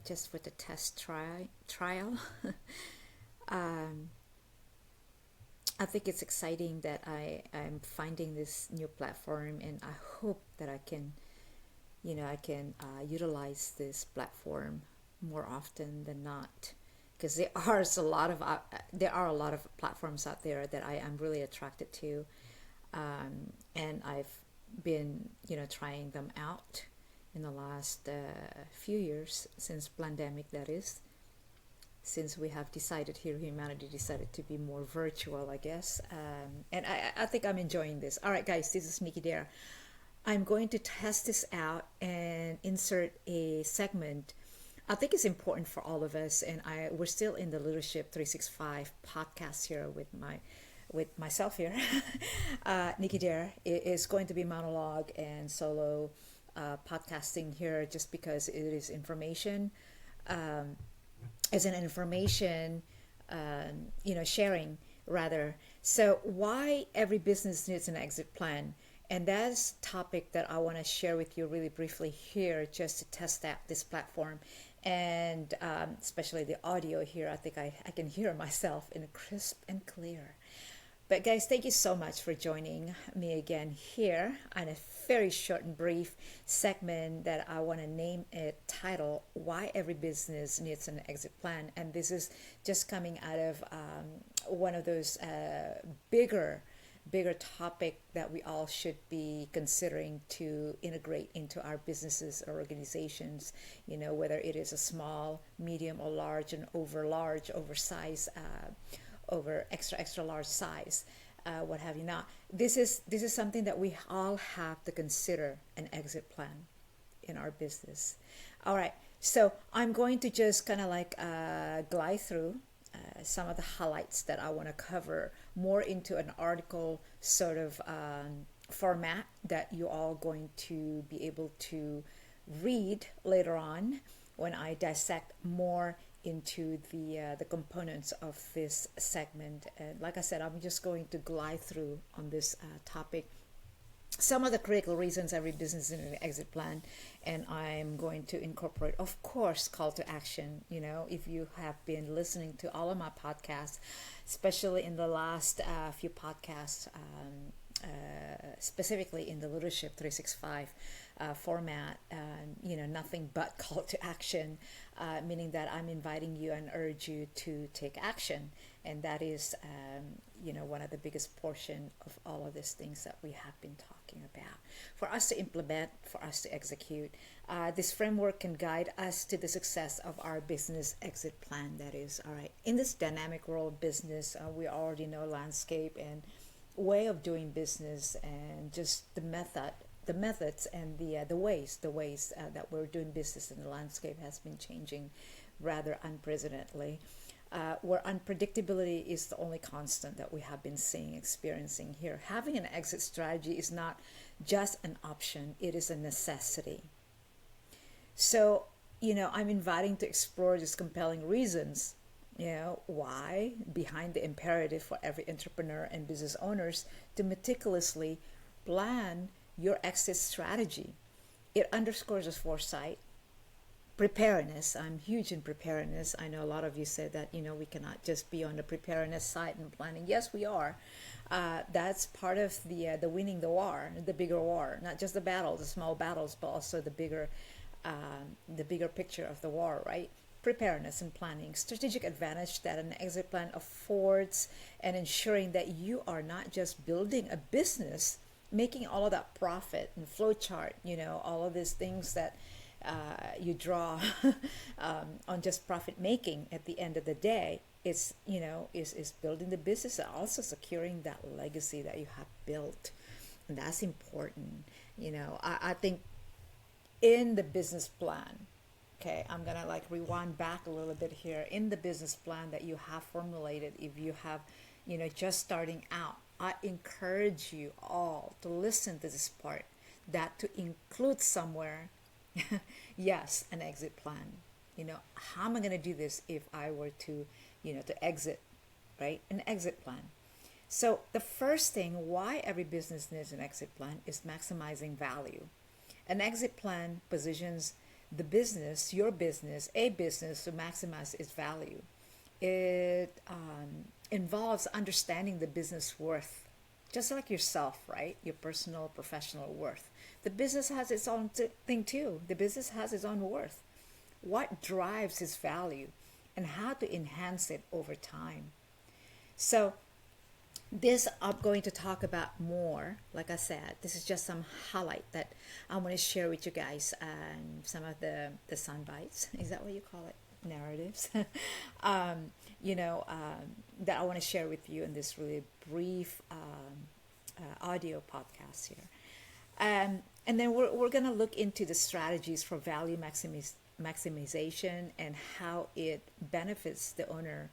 just for the trial. um, I think it's exciting that I'm finding this new platform, and I hope that I can utilize this platform more often than not, because there are a lot of platforms out there that I am really attracted to, and I've been trying them out in the last few years since pandemic, that is, since we have decided here, humanity decided to be more virtual, I guess. And I think I'm enjoying this. All right, guys, this is Nikki Dare. I'm going to test this out and insert a segment. I think it's important for all of us, and we're still in the Leadership 365 podcast here with myself here. Nikki Dare. It is going to be monologue and solo podcasting here, just because it is information. Um, as an information, sharing rather. So why every business needs an exit plan? And that's a topic that I want to share with you really briefly here, just to test out this platform. And especially the audio here, I think I can hear myself in crisp and clear. But guys, thank you so much for joining me again here on a very short and brief segment that I want to name it title, Why Every Business Needs an Exit Plan. And this is just coming out of one of those bigger topic that we all should be considering to integrate into our businesses or organizations, whether it is a small, medium, or large, and oversized, over extra large size, what have you not. This is something that we all have to consider, an exit plan in our business. All right, so I'm going to just kind of like glide through some of the highlights that I want to cover more into an article sort of format that you all going to be able to read later on when I dissect more into the components of this segment. And like I said, I'm just going to glide through on this topic some of the critical reasons every business in an exit plan, and I'm going to incorporate, of course, call to action. If you have been listening to all of my podcasts, especially in the last few podcasts, specifically in the Leadership 365 format, nothing but call to action, meaning that I'm inviting you and urge you to take action. And that is, one of the biggest portion of all of these things that we have been talking about. For us to implement, for us to execute, this framework can guide us to the success of our business exit plan. That is, all right. In this dynamic world of business, we already know landscape and way of doing business, and just the methods and the ways that we're doing business in the landscape has been changing rather unprecedentedly, where unpredictability is the only constant that we have been experiencing here. Having an exit strategy is not just an option, it is a necessity. So, I'm inviting to explore these compelling reasons, why behind the imperative for every entrepreneur and business owners to meticulously plan your exit strategy. It underscores a foresight, preparedness. I'm huge in preparedness. I know a lot of you said that we cannot just be on the preparedness side and planning. Yes, we are. That's part of the winning the war, the bigger war, not just the battles, the small battles, but also the bigger picture of the war, right? Preparedness and planning, strategic advantage that an exit plan affords, and ensuring that you are not just building a business, making all of that profit and flow chart, all of these things that you draw on just profit making at the end of the day. It's is building the business and also securing that legacy that you have built, and that's important. I think in the business plan, okay, I'm gonna like rewind back a little bit here. In the business plan that you have formulated, if you have just starting out, I encourage you all to listen to this part, that to include somewhere yes, an exit plan. How am I going to do this if I were to to exit, right? An exit plan. So the first thing why every business needs an exit plan is maximizing value. An exit plan positions the business, your business, a business, to maximize its value. It involves understanding the business worth, just like yourself, right? Your personal, professional worth. The business has its own thing too. The business has its own worth. What drives its value and how to enhance it over time. So, this I'm going to talk about more. Like I said, this is just some highlight that I want to share with you guys, some of the sound bites. Is that what you call it? Narratives. um, that I want to share with you in this really brief audio podcast here. And then we're going to look into the strategies for value maximization and how it benefits the owner,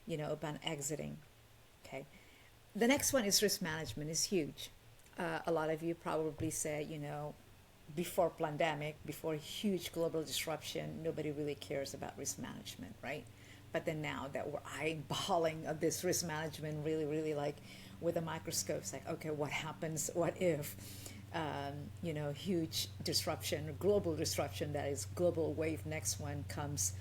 upon exiting. Okay. The next one is risk management is huge. A lot of you probably said, before pandemic, before huge global disruption, nobody really cares about risk management, right? But then now that we're eyeballing of this risk management, really, really like with a microscope, it's like, okay, what happens? What if, huge disruption, global disruption, that is global wave, next one comes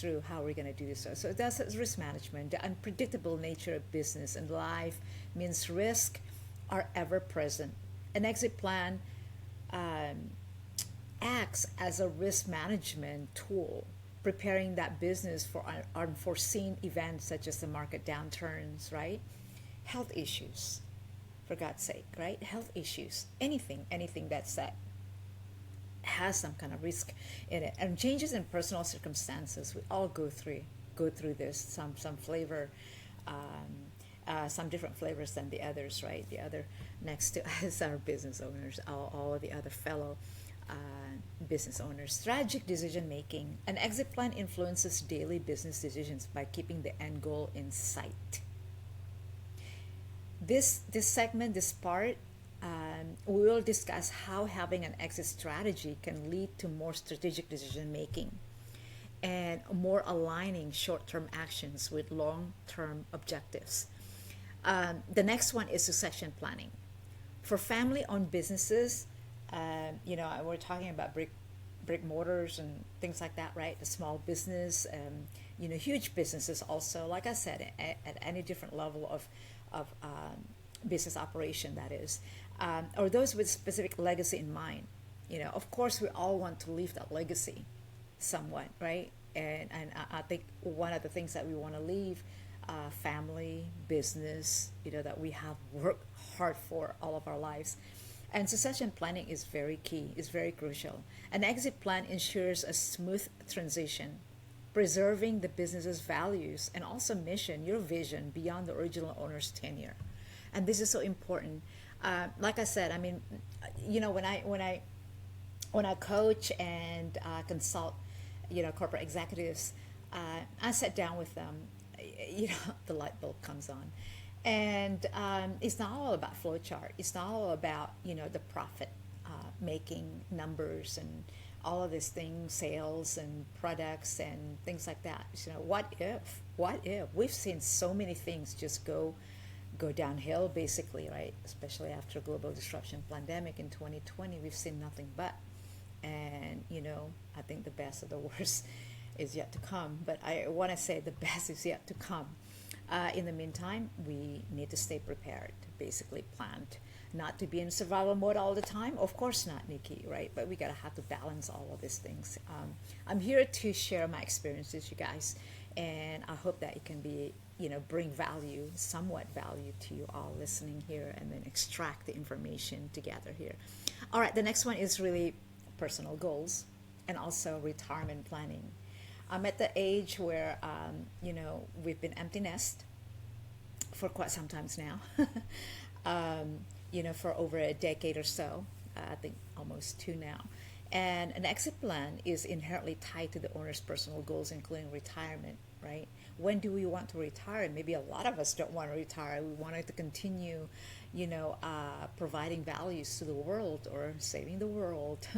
through, how are we going to do this? So that's risk management. The unpredictable nature of business and life means risk are ever present. An exit plan acts as a risk management tool, preparing that business for unforeseen events such as the market downturns, right? Health issues, for God's sake, right? Health issues, anything that's that has some kind of risk in it, and changes in personal circumstances. We all go through this. Some flavor, some different flavors than the others, right? The other next to us are business owners, all the other fellow business owners. Strategic decision making. An exit plan influences daily business decisions by keeping the end goal in sight. This segment, this part, we will discuss how having an exit strategy can lead to more strategic decision making and more aligning short-term actions with long-term objectives. The next one is succession planning. For family-owned businesses, we're talking about brick mortars and things like that, right? The small business, huge businesses also. Like I said, at any different level of business operation, that is, or those with specific legacy in mind. Of course, we all want to leave that legacy somewhat, right? And I think one of the things that we want to leave, family, business, that we have worked hard for all of our lives. And succession planning is very key, is very crucial. An exit plan ensures a smooth transition, preserving the business's values and also mission, your vision beyond the original owner's tenure. And this is so important. Like I said, I mean, when I coach and consult, corporate executives, I sat down with them. The light bulb comes on, and it's not all about flowchart. It's not all about the profit making numbers and all of these things, sales and products and things like that. What if? What if? We've seen so many things just go downhill, basically, right? Especially after global disruption pandemic in 2020, we've seen nothing but. And I think the best of the worst is yet to come. But I want to say the best is yet to come. In the meantime, we need to stay prepared, basically planned, not to be in survival mode all the time. Of course not, Nikki, right? But we gotta have to balance all of these things. I'm here to share my experiences, you guys, and I hope that it can be, bring value, somewhat value to you all listening here, and then extract the information together here. All right, the next one is really personal goals and also retirement planning. I'm at the age where, we've been empty nest for quite some times now, for over a decade or so, I think almost two now. And an exit plan is inherently tied to the owner's personal goals, including retirement, right? When do we want to retire? Maybe a lot of us don't want to retire. We wanted to continue, providing values to the world or saving the world,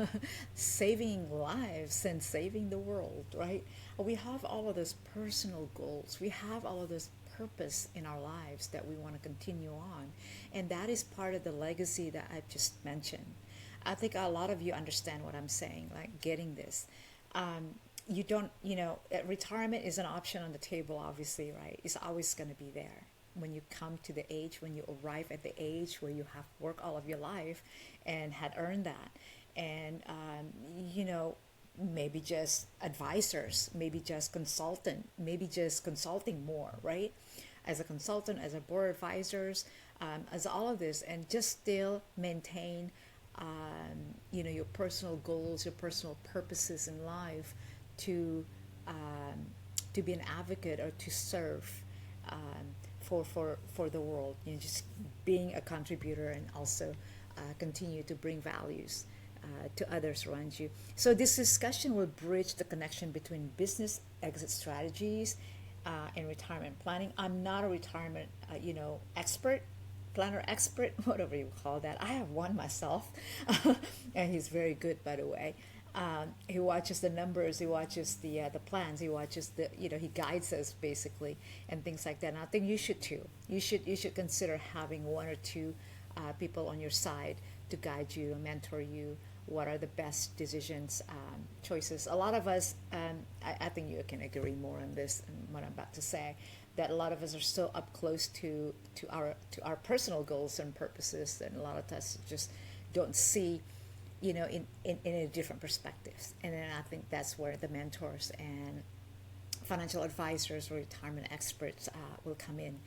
saving lives and saving the world, right? We have all of those personal goals. We have all of those purpose in our lives that we want to continue on. And that is part of the legacy that I've just mentioned. I think a lot of you understand what I'm saying, like getting this. And the next one is You don't, retirement is an option on the table, obviously, right? It's always going to be there. When you come to the age, when you arrive at the age where you have worked all of your life and had earned that. And, maybe just advisors, maybe just consultant, maybe just consulting more, right? As a consultant, as a board advisors, as all of this, and just still maintain, your personal goals, your personal purposes in life to be an advocate or to serve for the world. Just being a contributor and also continue to bring values to others around you. So this discussion will bridge the connection between business exit strategies and retirement planning. I'm not a retirement, expert, planner expert, whatever you call that. I have one myself, and he's very good, by the way. He watches the numbers, he watches the plans, he watches he guides us basically, and things like that. And I think you should too. You should consider having one or two people on your side to guide you and mentor you. What are the best decisions, choices? A lot of us, I think you can agree more on this and what I'm about to say, that a lot of us are so up close to our personal goals and purposes, and a lot of us just don't see, in a different perspectives. And then I think that's where the mentors and financial advisors or retirement experts will come in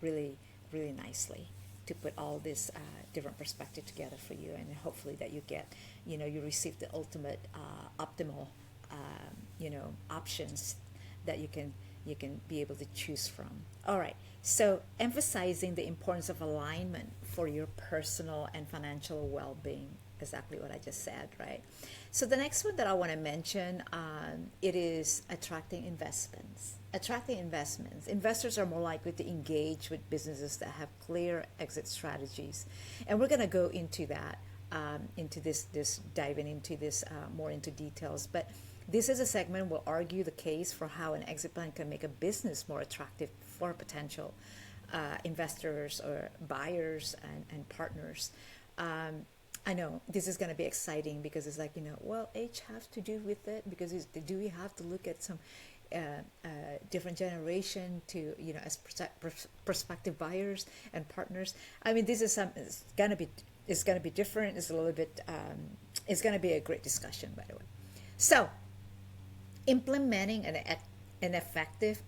really, really nicely to put all this different perspective together for you, and hopefully that you get, you receive the ultimate optimal, options that you can be able to choose from. All right. So emphasizing the importance of alignment for your personal and financial well-being, exactly what I just said, right? So the next one that I want to mention, it is attracting investments. Attracting investments. Investors are more likely to engage with businesses that have clear exit strategies, and we're going to go into that, into this diving into this more into details. But this is a segment will argue the case for how an exit plan can make a business more attractive for potential investors or buyers and partners. I know this is going to be exciting because it's like, age has to do with it, because do we have to look at some different generation to, as prospective buyers and partners? I mean, this is it's going to be different. It's a little bit, it's going to be a great discussion, by the way. So implementing an effective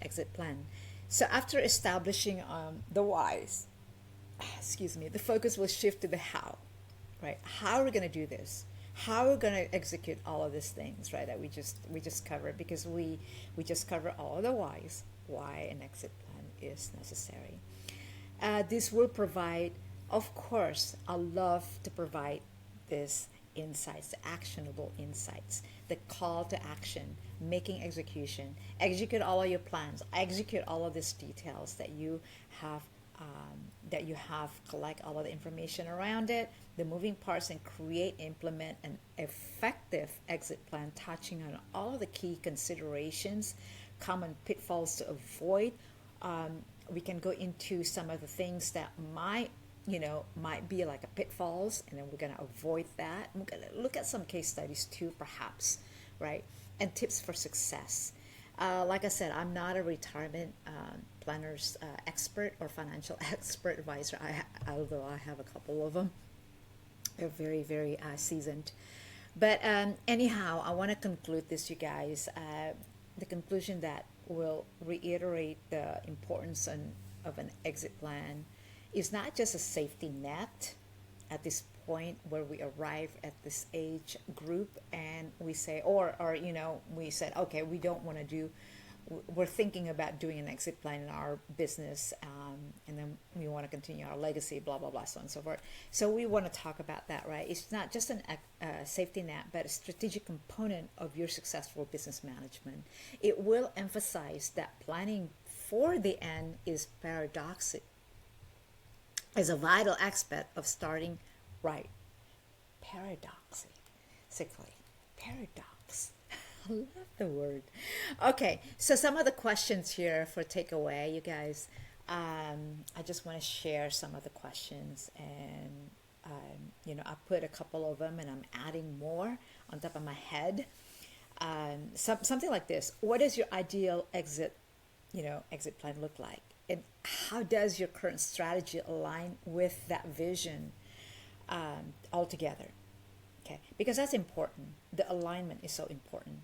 exit plan. So after establishing the whys, the focus will shift to the how. Right? How are we going to do this? How are we going to execute all of these things, right? That we just covered, because we just covered all of the whys, why an exit plan is necessary. This will provide, of course, I love to provide this insights, actionable insights, the call to action, making execution, execute all of your plans, execute all of these details that you have. Collect all of the information around it, the moving parts, and implement an effective exit plan touching on all of the key considerations, common pitfalls to avoid. We can go into some of the things that might be like a pitfalls, and then we're going to avoid that. We're going to look at some case studies too, perhaps, right? And tips for success. Like I said, I'm not a retirement planners expert or financial expert advisor, although I have a couple of them. They're very, very seasoned. But anyhow, I want to conclude this, you guys. The conclusion that will reiterate the importance of an exit plan is not just a safety net at this point where we arrive at this age group and we say, or we said, okay, we don't want to do, we're thinking about doing an exit plan in our business, and then we want to continue our legacy, blah, blah, blah, so on and so forth. So we want to talk about that, right? It's not just a safety net, but a strategic component of your successful business management. It will emphasize that planning for the end is paradoxical, is a vital aspect of starting right. Paradoxically. Paradox. I love the word. Okay, so some of the questions here for takeaway, you guys. I just want to share some of the questions, and I put a couple of them and I'm adding more on top of my head. Something like this. What does your ideal exit plan look like? And how does your current strategy align with that vision altogether? Okay, because that's important. The alignment is so important.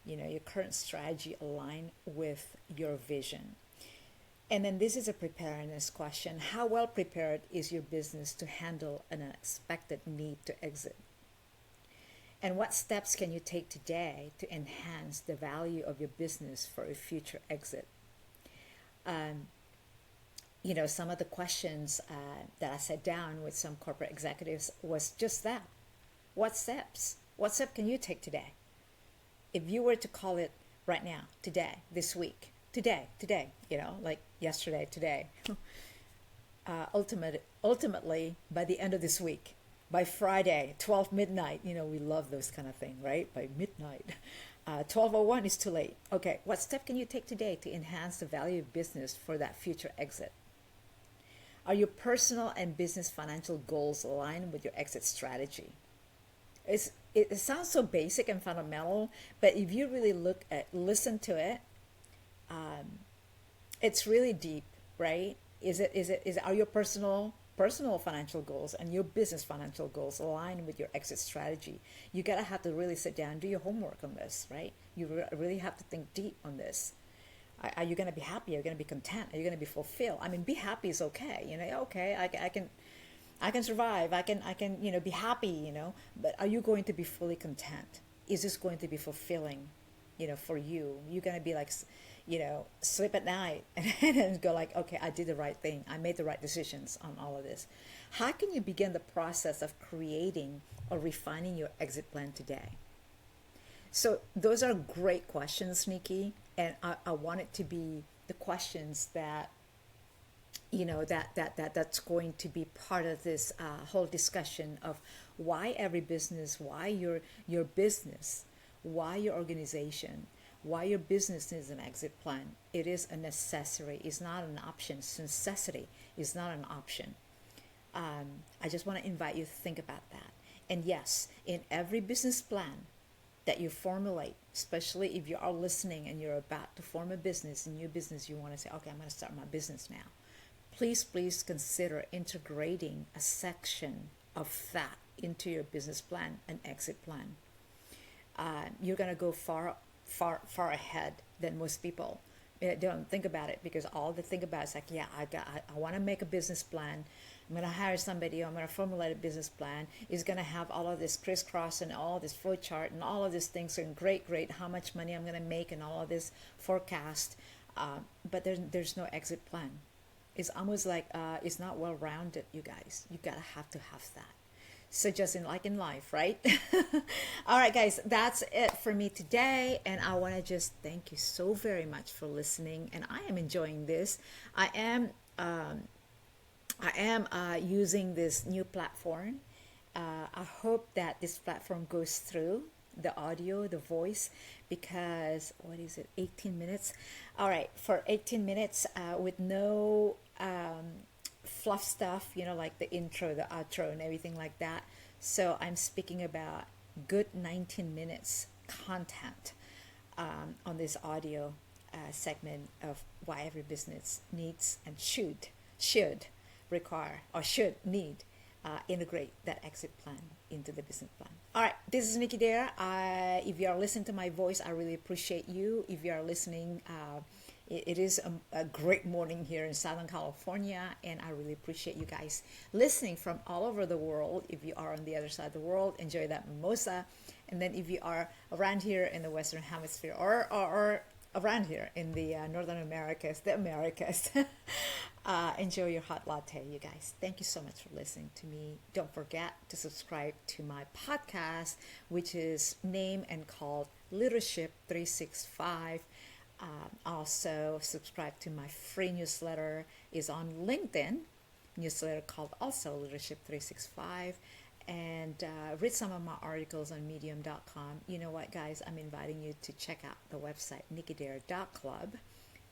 Your current strategy align with your vision. And then this is a preparedness question. How well prepared is your business to handle an unexpected need to exit? And what steps can you take today to enhance the value of your business for a future exit? Some of the questions that I sat down with some corporate executives was just that. What steps? What step can you take today? If you were to call it right now, today, this week, today, like yesterday, today, ultimately, by the end of this week, by Friday, 12 midnight, we love those kind of things, right? By midnight, 12:01 is too late. Okay, what step can you take today to enhance the value of business for that future exit? Are your personal and business financial goals aligned with your exit strategy? It sounds so basic and fundamental, but if you really listen to it, it's really deep, right? Are your personal financial goals and your business financial goals aligned with your exit strategy? You gotta have to really sit down and do your homework on this, right? You really have to think deep on this. Are you gonna be happy? Are you gonna be content? Are you gonna be fulfilled? I mean, be happy is okay. Okay, I can survive. I can be happy. But are you going to be fully content? Is this going to be fulfilling? For you, you're gonna be like, sleep at night and then go like, okay, I did the right thing. I made the right decisions on all of this. How can you begin the process of creating or refining your exit plan today? So those are great questions, Nikki, and I want it to be the questions that that's going to be part of this whole discussion of why every business, why your business, why your organization, why your business needs an exit plan. It is a necessity. It's not an option. It's a necessity. It's not an option. I just want to invite you to think about that. And yes, in every business plan that you formulate, especially if you are listening and you're about to form a business, a new business, you want to say, okay, I'm going to start my business now. Please consider integrating a section of that into your business plan, an exit plan. You're going to go far ahead than most people. Don't think about it, because all they think about is like, yeah, I want to make a business plan. I'm going to hire somebody. I'm going to formulate a business plan. It's going to have all of this crisscross and all this flow chart and all of these things, and great, how much money I'm going to make and all of this forecast. But there's no exit plan. It's almost like it's not well rounded, you guys. You gotta have to have that. So just in life, right? All right, guys, that's it for me today, and I want to just thank you so very much for listening. And I am enjoying this. I am using this new platform. I hope that this platform goes through the audio, the voice, because what is it, 18 minutes? All right, for 18 minutes with no fluff stuff, like the intro, the outro, and everything like that. So I'm speaking about good 19 minutes content on this audio segment of why every business needs and should require or should need integrate that exit plan into the business plan. All right, this is Nicky Dare. If you are listening to my voice, I really appreciate you. If you are listening, it is a great morning here in Southern California, and I really appreciate you guys listening from all over the world. If you are on the other side of the world, enjoy that mimosa. And then if you are around here in the Western Hemisphere or around here in the Northern Americas, enjoy your hot latte, you guys. Thank you so much for listening to me. Don't forget to subscribe to my podcast, which is named and called Leadership 365. Also subscribe to my free newsletter. Is on LinkedIn, newsletter called also Leadership 365. And read some of my articles on medium.com. You know what, guys? I'm inviting you to check out the website NickyDare.Club.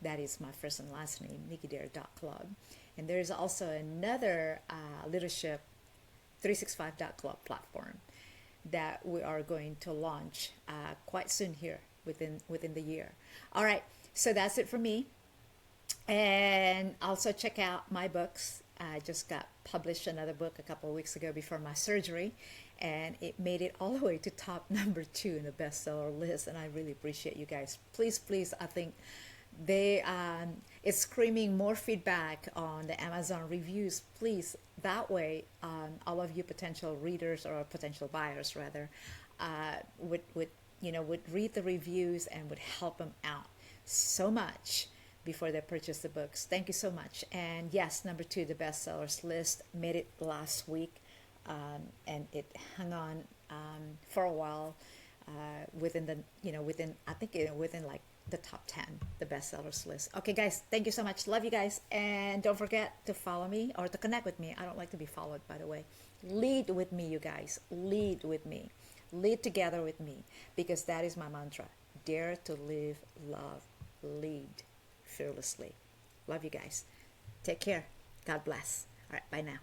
That is my first and last name, NickyDare.Club. And there's also another leadership 365.club platform that we are going to launch quite soon here within the year. All right, so that's it for me. And also check out my books. I just got published another book a couple of weeks ago before my surgery, and it made it all the way to top #2 in the bestseller list. And I really appreciate you guys. Please, please, I think they it's screaming more feedback on the Amazon reviews. Please, that way, all of you potential readers or potential buyers rather would read the reviews and would help them out so much before they purchase the books. Thank you so much. And yes, #2, the bestsellers list, made it last week, and it hung on for a while within the within like the top 10, the bestsellers list. Okay, guys, thank you so much. Love you guys, and don't forget to follow me or to connect with me. I don't like to be followed, by the way. Lead with me, you guys. Lead with me. Lead together with me, because that is my mantra. Dare to live, love, lead fearlessly. Love you guys. Take care. God bless. All right, bye now.